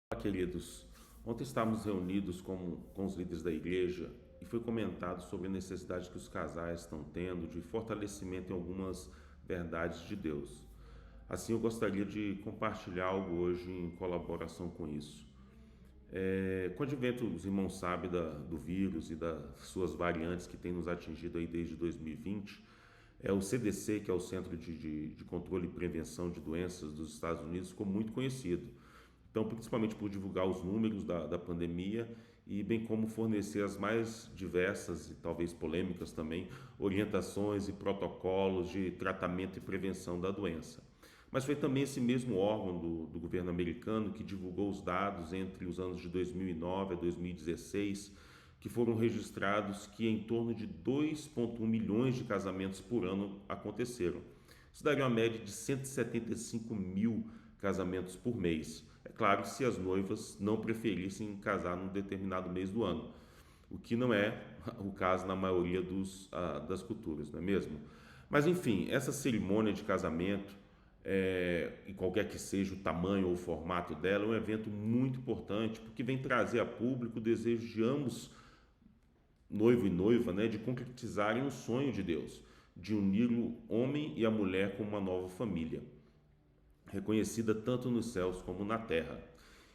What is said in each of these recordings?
Olá, queridos. Ontem estávamos reunidos com os líderes da igreja e foi comentado sobre a necessidade que os casais estão tendo de fortalecimento em algumas verdades de Deus. Assim, eu gostaria de compartilhar algo hoje em colaboração com isso. Com o advento, os irmãos sabem do vírus e das suas variantes que têm nos atingido aí desde 2020, o CDC, que é o Centro de Controle e Prevenção de Doenças dos Estados Unidos, ficou muito conhecido. Então, principalmente por divulgar os números da pandemia e bem como fornecer as mais diversas e talvez polêmicas também orientações e protocolos de tratamento e prevenção da doença. Mas foi também esse mesmo órgão do governo americano que divulgou os dados entre os anos de 2009 a 2016, que foram registrados que em torno de 2,1 milhões de casamentos por ano aconteceram. Isso daria uma média de 175 mil casamentos por mês. É claro, se as noivas não preferissem casar num determinado mês do ano, o que não é o caso na maioria das culturas, não é mesmo? Mas enfim, essa cerimônia de casamento, e qualquer que seja o tamanho ou o formato dela, é um evento muito importante porque vem trazer a público o desejo de ambos, noivo e noiva, né, de concretizarem um sonho de Deus, de unir o homem e a mulher com uma nova família reconhecida tanto nos céus como na terra.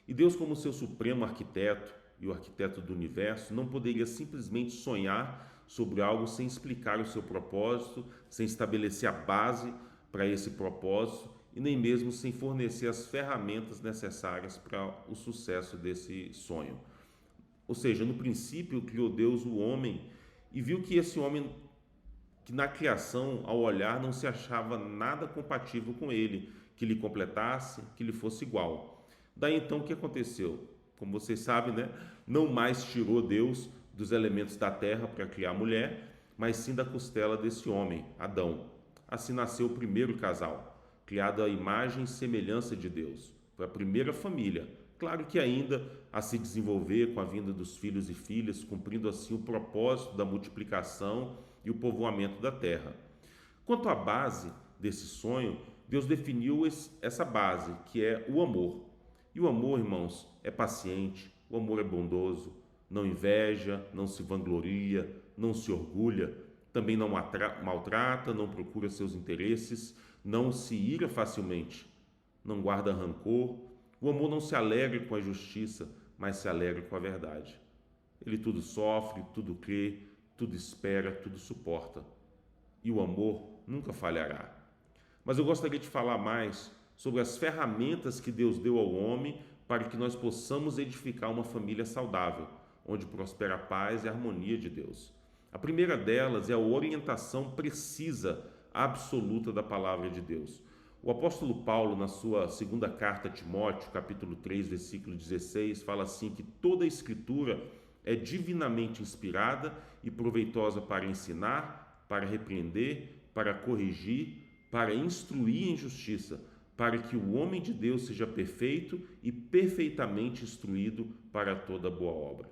E Deus, como seu supremo arquiteto e o arquiteto do universo, não poderia simplesmente sonhar sobre algo sem explicar o seu propósito, sem estabelecer a base para esse propósito e nem mesmo sem fornecer as ferramentas necessárias para o sucesso desse sonho. Ou seja, no princípio criou Deus o homem e viu que esse homem, que na criação, ao olhar, não se achava nada compatível com ele, que lhe completasse, que lhe fosse igual. Daí então o que aconteceu? Como vocês sabem, né? Não mais tirou Deus dos elementos da terra para criar a mulher, mas sim da costela desse homem, Adão. Assim nasceu o primeiro casal, criado à imagem e semelhança de Deus. Foi a primeira família. Claro que ainda a se desenvolver com a vinda dos filhos e filhas, cumprindo assim o propósito da multiplicação e o povoamento da terra. Quanto à base desse sonho, Deus definiu essa base, que é o amor. E o amor, irmãos, é paciente, o amor é bondoso, não inveja, não se vangloria, não se orgulha, também não maltrata, não procura seus interesses, não se ira facilmente, não guarda rancor. O amor não se alegra com a justiça, mas se alegra com a verdade. Ele tudo sofre, tudo crê, tudo espera, tudo suporta. E o amor nunca falhará. Mas eu gostaria de falar mais sobre as ferramentas que Deus deu ao homem para que nós possamos edificar uma família saudável, onde prospera a paz e a harmonia de Deus. A primeira delas é a orientação precisa, absoluta da palavra de Deus. O apóstolo Paulo, na sua segunda carta a Timóteo, capítulo 3, versículo 16, fala assim que toda a escritura é divinamente inspirada e proveitosa para ensinar, para repreender, para corrigir, para instruir em justiça, para que o homem de Deus seja perfeito e perfeitamente instruído para toda boa obra.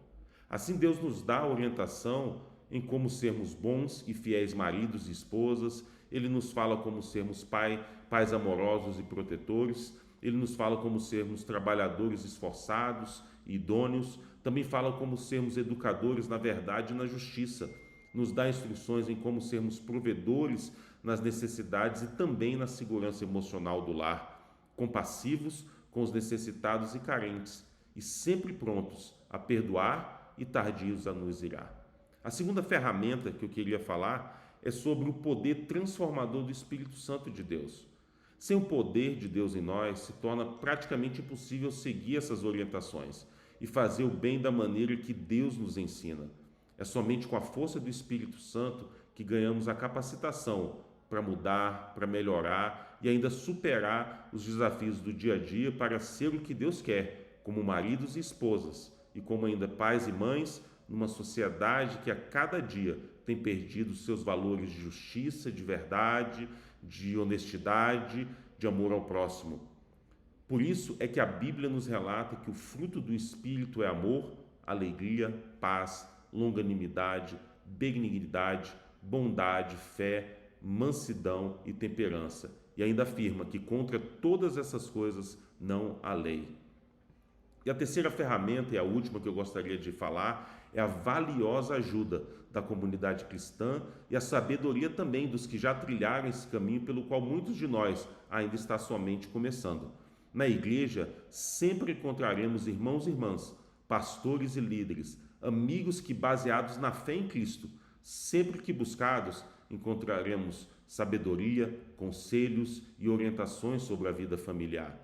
Assim, Deus nos dá a orientação em como sermos bons e fiéis maridos e esposas. Ele nos fala como sermos pais amorosos e protetores. Ele nos fala como sermos trabalhadores esforçados e idôneos. Também fala como sermos educadores na verdade e na justiça. Nos dá instruções em como sermos provedores nas necessidades e também na segurança emocional do lar, compassivos com os necessitados e carentes, e sempre prontos a perdoar e tardios a nos irar. A segunda ferramenta que eu queria falar é sobre o poder transformador do Espírito Santo de Deus. Sem o poder de Deus em nós, se torna praticamente impossível seguir essas orientações e fazer o bem da maneira que Deus nos ensina. É somente com a força do Espírito Santo que ganhamos a capacitação para mudar, para melhorar e ainda superar os desafios do dia a dia para ser o que Deus quer, como maridos e esposas, e como ainda pais e mães, numa sociedade que a cada dia tem perdido seus valores de justiça, de verdade, de honestidade, de amor ao próximo. Por isso é que a Bíblia nos relata que o fruto do Espírito é amor, alegria, paz, longanimidade, benignidade, bondade, fé, mansidão e temperança. E ainda afirma que contra todas essas coisas não há lei. E a terceira ferramenta, e a última que eu gostaria de falar, é a valiosa ajuda da comunidade cristã e a sabedoria também dos que já trilharam esse caminho pelo qual muitos de nós ainda está somente começando. Na igreja, sempre encontraremos irmãos e irmãs, pastores e líderes, amigos que, baseados na fé em Cristo, sempre que buscados, encontraremos sabedoria, conselhos e orientações sobre a vida familiar.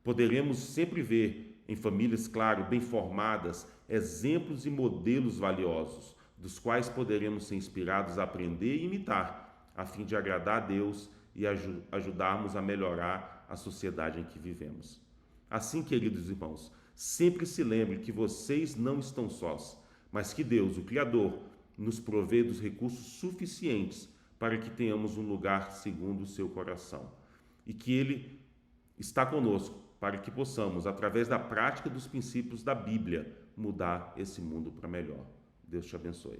Poderemos sempre ver em famílias, claro, bem formadas, exemplos e modelos valiosos, dos quais poderemos ser inspirados a aprender e imitar, a fim de agradar a Deus e ajudarmos a melhorar a sociedade em que vivemos. Assim, queridos irmãos, sempre se lembre que vocês não estão sós, mas que Deus, o Criador, nos provê dos recursos suficientes para que tenhamos um lugar segundo o seu coração. E que Ele está conosco para que possamos, através da prática dos princípios da Bíblia, mudar esse mundo para melhor. Deus te abençoe.